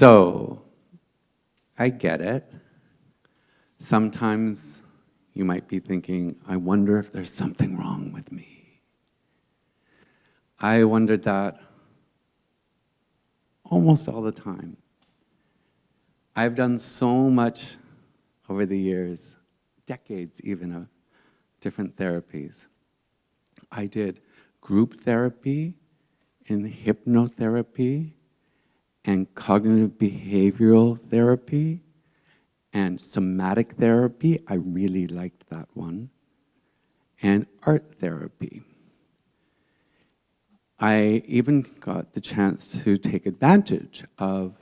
So, I get it. Sometimes you might be thinking, I wonder if there's something wrong with me. I wondered that almost all the time. I've done so much over the years, decades even, of different therapies. I did group therapy and hypnotherapy and cognitive behavioral therapy and somatic therapy. I really liked that one. And art therapy. I even got the chance to take advantage of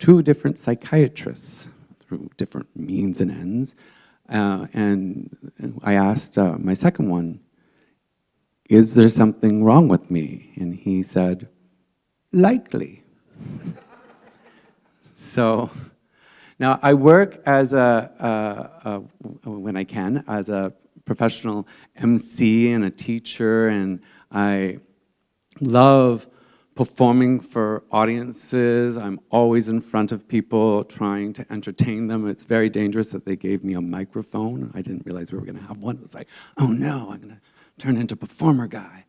2 different psychiatrists through different means and ends. And I asked my second one, is there something wrong with me? And he said, likely. So now I work as when I can, as a professional MC and a teacher, and I love performing for audiences. I'm always in front of people trying to entertain them. It's very dangerous that they gave me a microphone. I didn't realize we were going to have one. It was like, oh no, I'm going to turn into performer guy.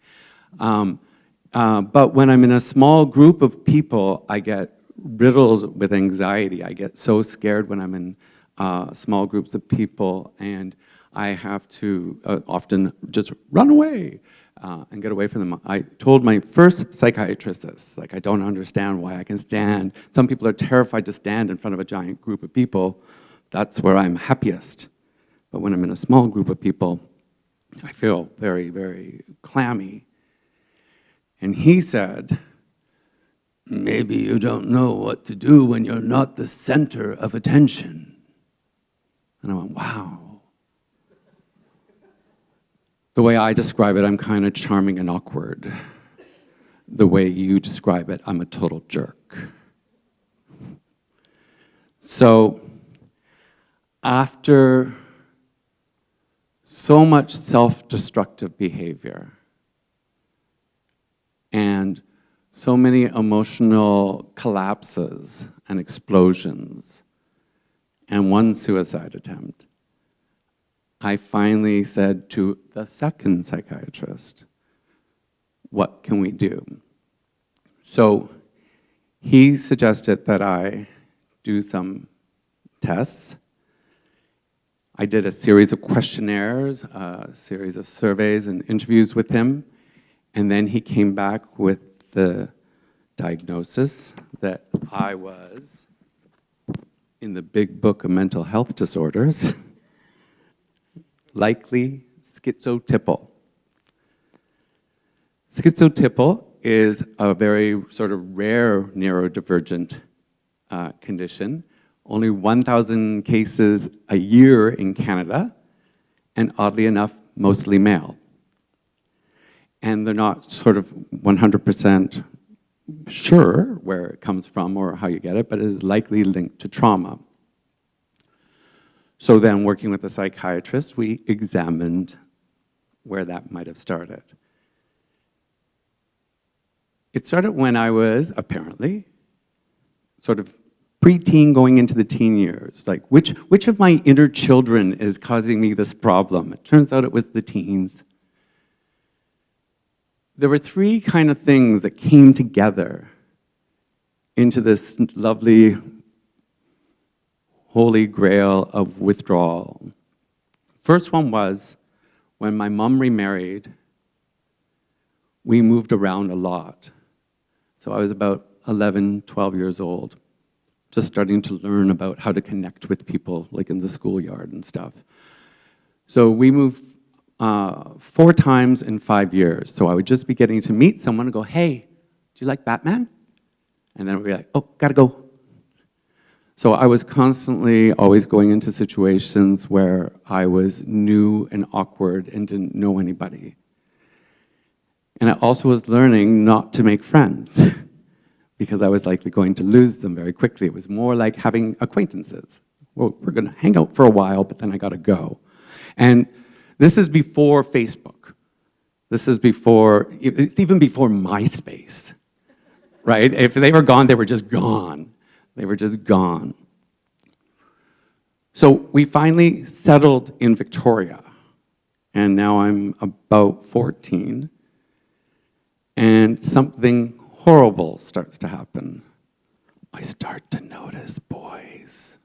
But when I'm in a small group of people, I get riddled with anxiety. I get so scared when I'm in small groups of people, and I have to often just run away and get away from them. I told my first psychiatrist this, like, I don't understand why I can stand. Some people are terrified to stand in front of a giant group of people. That's where I'm happiest. But when I'm in a small group of people, I feel very, very clammy. And he said, maybe you don't know what to do when you're not the center of attention. And I went, wow. The way I describe it, I'm kind of charming and awkward. The way you describe it, I'm a total jerk. So, after so much self-destructive behavior and so many emotional collapses and explosions and one suicide attempt, I finally said to the second psychiatrist, what can we do? So he suggested that I do some tests. I did a series of questionnaires, a series of surveys and interviews with him, and then he came back with the diagnosis that I was in the big book of mental health disorders, likely schizotypal. Schizotypal is a very sort of rare neurodivergent condition. Only 1,000 cases a year in Canada, and oddly enough, mostly male. And they're not sort of 100% sure where it comes from or how you get it, but it is likely linked to trauma. So then, working with a psychiatrist, we examined where that might have started. It started when I was, apparently, sort of preteen going into the teen years. Like, which of my inner children is causing me this problem? It turns out it was the teens. There were 3 kind of things that came together into this lovely holy grail of withdrawal. First one was when my mom remarried, we moved around a lot. So I was about 11, 12 years old, just starting to learn about how to connect with people, like in the schoolyard and stuff. So we moved 4 times in 5 years. So I would just be getting to meet someone and go, hey, do you like Batman? And then we'd be like, oh, gotta go. So I was constantly always going into situations where I was new and awkward and didn't know anybody. And I also was learning not to make friends because I was likely going to lose them very quickly. It was more like having acquaintances. Well, we're gonna hang out for a while, but then I gotta go. And this is before Facebook. This is before, it's even before MySpace, right? If they were gone, they were just gone. They were just gone. So we finally settled in Victoria, and now I'm about 14, and something horrible starts to happen. I start to notice boys.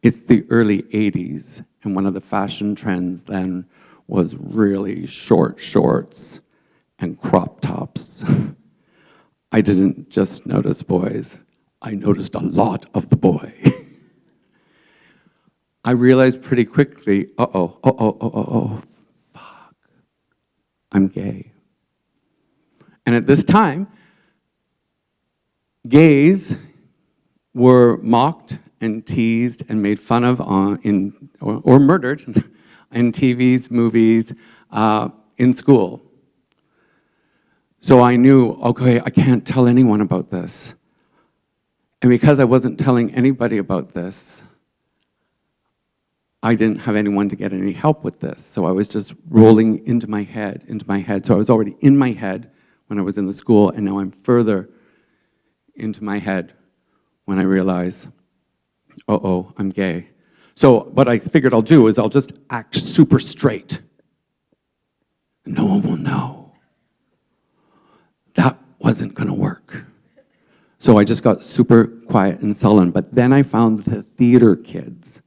It's the early 80s, and one of the fashion trends then was really short shorts and crop tops. I didn't just notice boys, I noticed a lot of the boy. I realized pretty quickly, fuck, I'm gay. And at this time, gays were mocked and teased and made fun of or murdered in TVs, movies, in school. So I knew, okay, I can't tell anyone about this. And because I wasn't telling anybody about this, I didn't have anyone to get any help with this. So I was just rolling into my head. So I was already in my head when I was in the school, and now I'm further into my head when I realize, I'm gay. So what I figured I'll do is I'll just act super straight. No one will know. That wasn't gonna work. So I just got super quiet and sullen, but then I found the theater kids.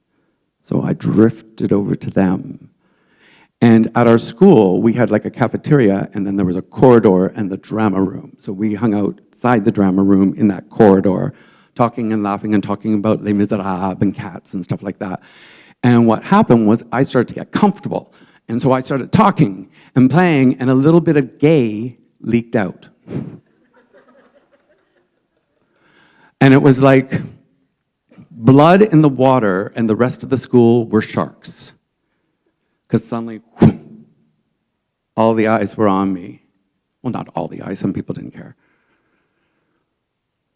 So I drifted over to them. And at our school, we had like a cafeteria, and then there was a corridor and the drama room. So we hung outside the drama room in that corridor, talking and laughing and talking about Les Miserables and cats and stuff like that. And what happened was I started to get comfortable. And so I started talking and playing, and a little bit of gay leaked out. And it was like blood in the water, and the rest of the school were sharks. Because suddenly, all the eyes were on me. Well, not all the eyes, some people didn't care.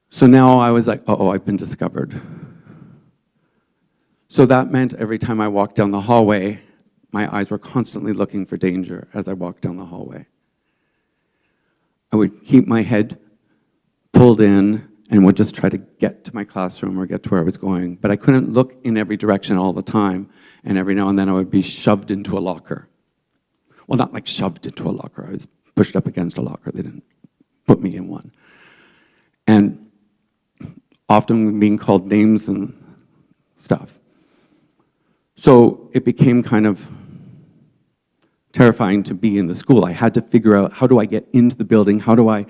So now I was like, I've been discovered. So that meant every time I walked down the hallway, my eyes were constantly looking for danger as I walked down the hallway. I would keep my head pulled in and would just try to get to my classroom or get to where I was going. But I couldn't look in every direction all the time, and every now and then I would be shoved into a locker. Well, not like shoved into a locker. I was pushed up against a locker. They didn't put me in one. And often being called names and stuff. So it became kind of terrifying to be in the school. I had to figure out, how do I get into the building? How do I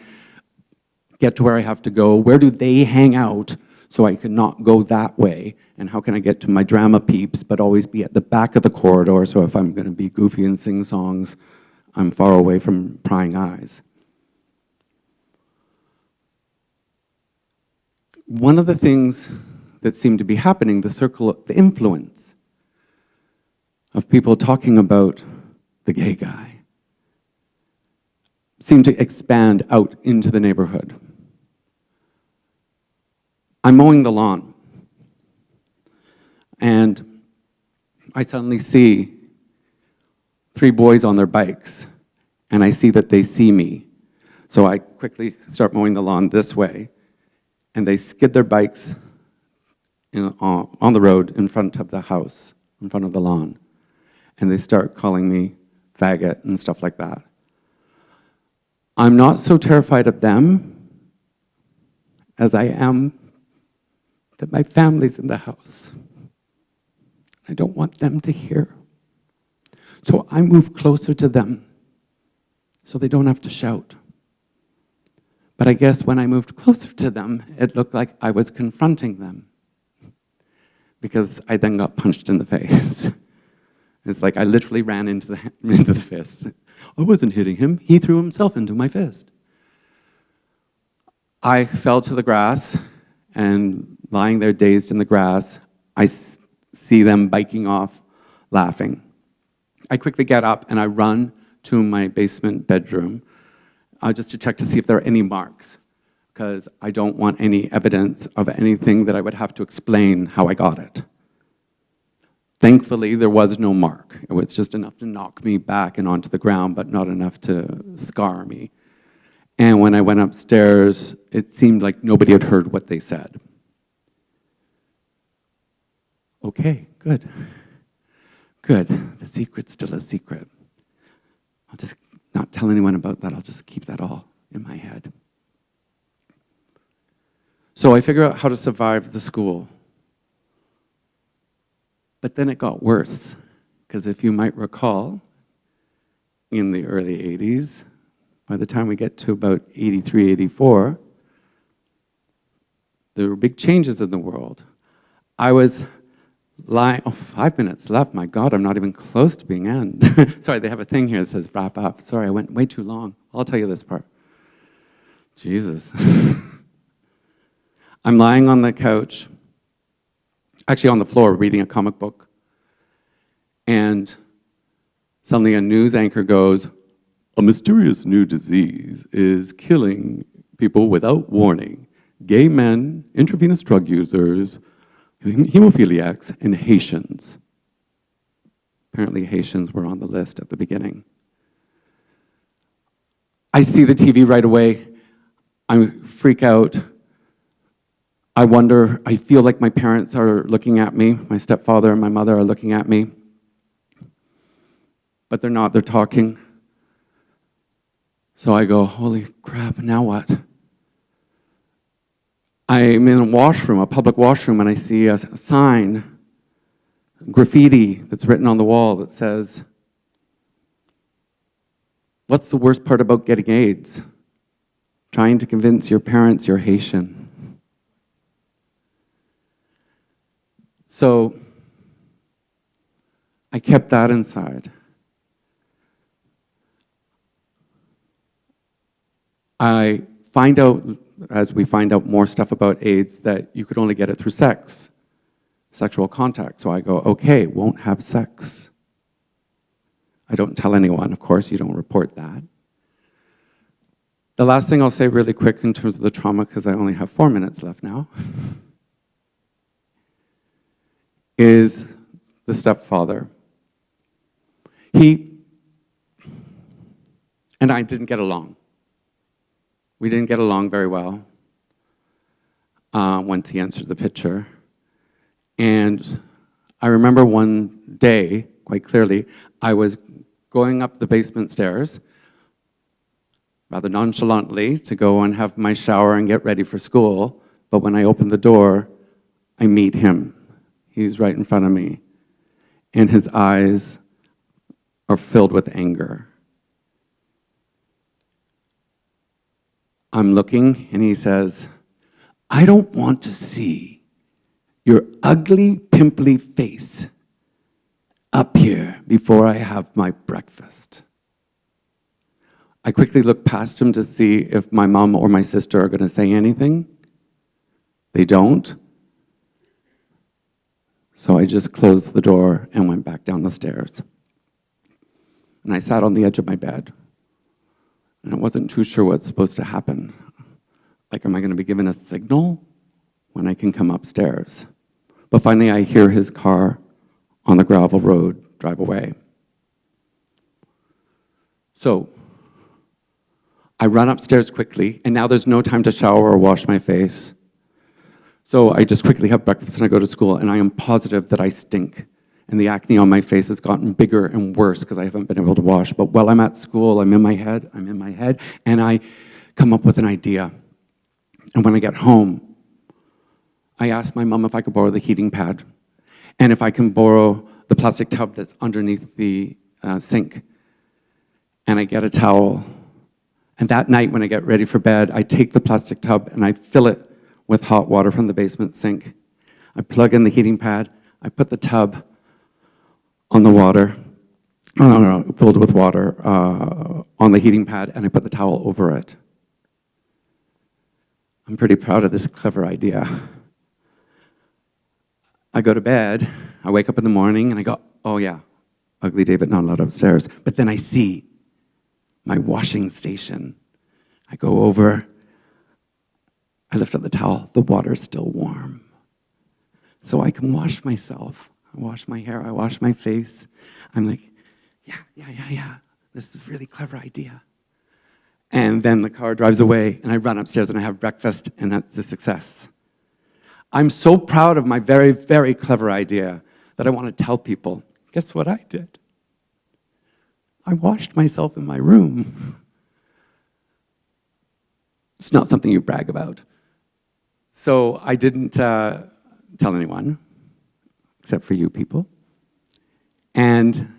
get to where I have to go? Where do they hang out so I could not go that way? And how can I get to my drama peeps but always be at the back of the corridor, so if I'm going to be goofy and sing songs, I'm far away from prying eyes. One of the things that seemed to be happening, the influence of people talking about the gay guy, seemed to expand out into the neighborhood. I'm mowing the lawn, and I suddenly see 3 boys on their bikes, and I see that they see me. So I quickly start mowing the lawn this way, and they skid their bikes on the road in front of the house, in front of the lawn, and they start calling me faggot and stuff like that. I'm not so terrified of them as I am that my family's in the house. I don't want them to hear. So I move closer to them so they don't have to shout. But I guess when I moved closer to them, it looked like I was confronting them, because I then got punched in the face. It's like I literally ran into the fist. I wasn't hitting him. He threw himself into my fist. I fell to the grass, and lying there dazed in the grass, I see them biking off, laughing. I quickly get up and I run to my basement bedroom just to check to see if there are any marks, because I don't want any evidence of anything that I would have to explain how I got it. Thankfully, there was no mark. It was just enough to knock me back and onto the ground, but not enough to scar me. And when I went upstairs, it seemed like nobody had heard what they said. Okay, good. Good. The secret's still a secret. I'll just not tell anyone about that. I'll just keep that all in my head. So I figured out how to survive the school. But then it got worse, because if you might recall, in the early 80s, by the time we get to about 83, 84, there were big changes in the world. I was lying, 5 minutes left, my God, I'm not even close to being end. Sorry, they have a thing here that says wrap up. Sorry, I went way too long. I'll tell you this part. Jesus. I'm lying on the couch, actually on the floor, reading a comic book, and suddenly a news anchor goes, "A mysterious new disease is killing people without warning. Gay men, intravenous drug users, hemophiliacs, and Haitians." Apparently Haitians were on the list at the beginning. I see the TV right away. I freak out. I wonder, I feel like my parents are looking at me. My stepfather and my mother are looking at me. But they're not, they're talking. So I go, holy crap, now what? I'm in a washroom, a public washroom, and I see a sign, graffiti that's written on the wall that says, "What's the worst part about getting AIDS? Trying to convince your parents you're Haitian." So I kept that inside. I find out, as we find out more stuff about AIDS, that you could only get it through sex, sexual contact. So I go, okay, won't have sex. I don't tell anyone, of course, you don't report that. The last thing I'll say really quick in terms of the trauma, because I only have 4 minutes left now, is the stepfather. He and I didn't get along. We didn't get along very well once he entered the picture. And I remember one day, quite clearly, I was going up the basement stairs, rather nonchalantly, to go and have my shower and get ready for school. But when I opened the door, I meet him. He's right in front of me. And his eyes are filled with anger. I'm looking, and he says, "I don't want to see your ugly, pimply face up here before I have my breakfast." I quickly look past him to see if my mom or my sister are going to say anything. They don't. So I just closed the door and went back down the stairs. And I sat on the edge of my bed. And I wasn't too sure what's supposed to happen. Like, am I going to be given a signal when I can come upstairs? But finally, I hear his car on the gravel road drive away. So I run upstairs quickly, and now there's no time to shower or wash my face. So I just quickly have breakfast and I go to school, and I am positive that I stink. And the acne on my face has gotten bigger and worse because I haven't been able to wash. But while I'm at school, I'm in my head, and I come up with an idea. And when I get home, I ask my mom if I could borrow the heating pad, and if I can borrow the plastic tub that's underneath the sink. And I get a towel. And that night, when I get ready for bed, I take the plastic tub and I fill it with hot water from the basement sink. I plug in the heating pad, I put the tub on the water, filled with water on the heating pad, and I put the towel over it. I'm pretty proud of this clever idea. I go to bed, I wake up in the morning, and I go, oh yeah, ugly David not allowed upstairs. But then I see my washing station. I go over, I lift up the towel, the water's still warm. So I can wash myself. I wash my hair, I wash my face. I'm like, yeah, this is a really clever idea. And then the car drives away, and I run upstairs and I have breakfast, and that's a success. I'm so proud of my very, very clever idea that I want to tell people, guess what I did? I washed myself in my room. It's not something you brag about. So I didn't tell anyone, except for you people. And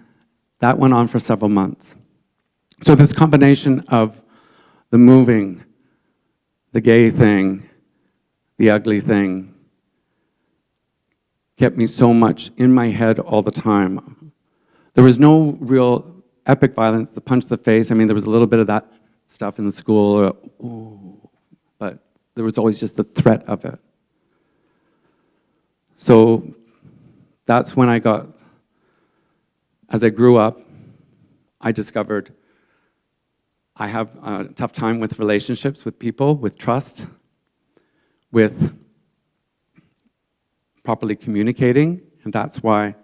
that went on for several months. So this combination of the moving, the gay thing, the ugly thing, kept me so much in my head all the time. There was no real epic violence, the punch to the face. I mean, there was a little bit of that stuff in the school, but there was always just the threat of it. So that's when as I grew up, I discovered I have a tough time with relationships with people, with trust, with properly communicating, and that's why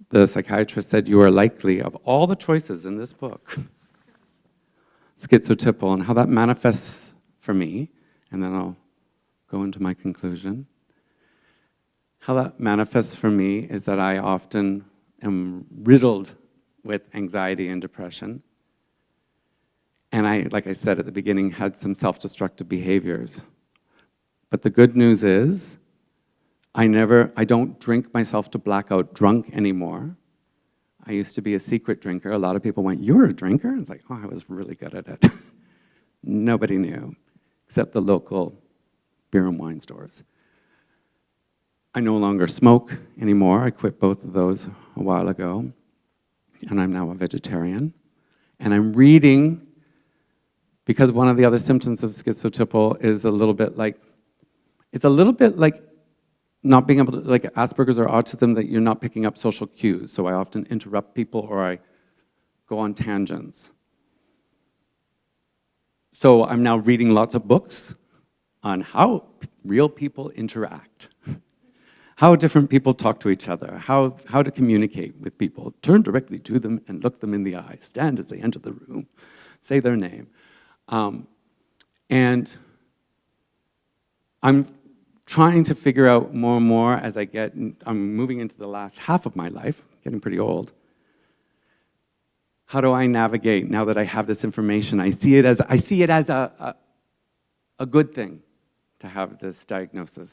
the psychiatrist said you are likely, of all the choices in this book, schizotypal, and how that manifests for me, and then I'll go into my conclusion. How that manifests for me is that I often am riddled with anxiety and depression. And I, like I said at the beginning, had some self-destructive behaviors. But the good news is, I don't drink myself to blackout drunk anymore. I used to be a secret drinker. A lot of people went, "You're a drinker?" And it's like, oh, I was really good at it. Nobody knew, except the local beer and wine stores. I no longer smoke anymore. I quit both of those a while ago. And I'm now a vegetarian. And I'm reading, because one of the other symptoms of schizotypal is a little bit like not being able to, like Asperger's or autism, that you're not picking up social cues. So I often interrupt people or I go on tangents. So I'm now reading lots of books on how real people interact, how different people talk to each other, how to communicate with people. Turn directly to them and look them in the eye. Stand as they enter the room. Say their name. And I'm trying to figure out more and more as I'm moving into the last half of my life, getting pretty old. How do I navigate now that I have this information? I see it as a good thing to have this diagnosis.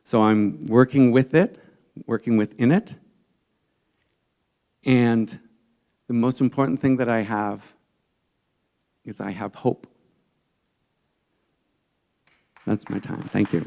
So I'm working with it, working within it. And the most important thing that I have is I have hope. That's my time. Thank you.